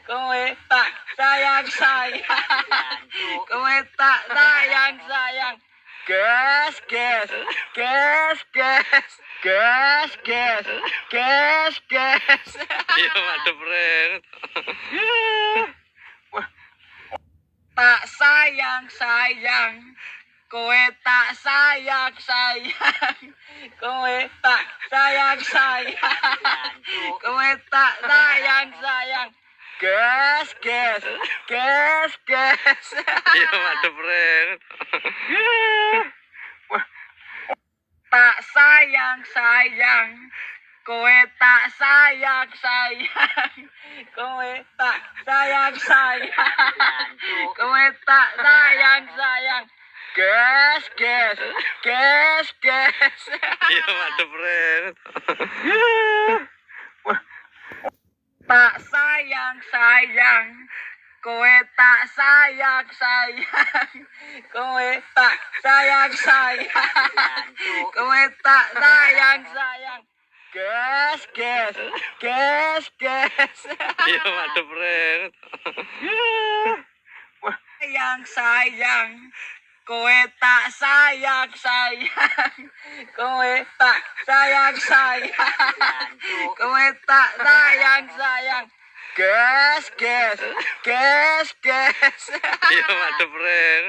Kowe tak sayang. Kowe tak sayang. Gas. Iya, madep ren. Tak sayang. Kowe tak sayang. Kowe tak sayang. Kowe tak sayang. Gas. Iya, madep ren. Tak sayang. Kowe tak sayang. Kowe tak sayang. Kowe tak sayang. Gas. Iya, madep ren. Tak sayang. Kowe tak sayang. Kowe tak sayang. Kowe tak sayang. Gas. Iya, madep ren. Sayang. Kowe tak sayang. Kowe tak sayang. Kowe tak sayang. Gas. Iya, madep ren.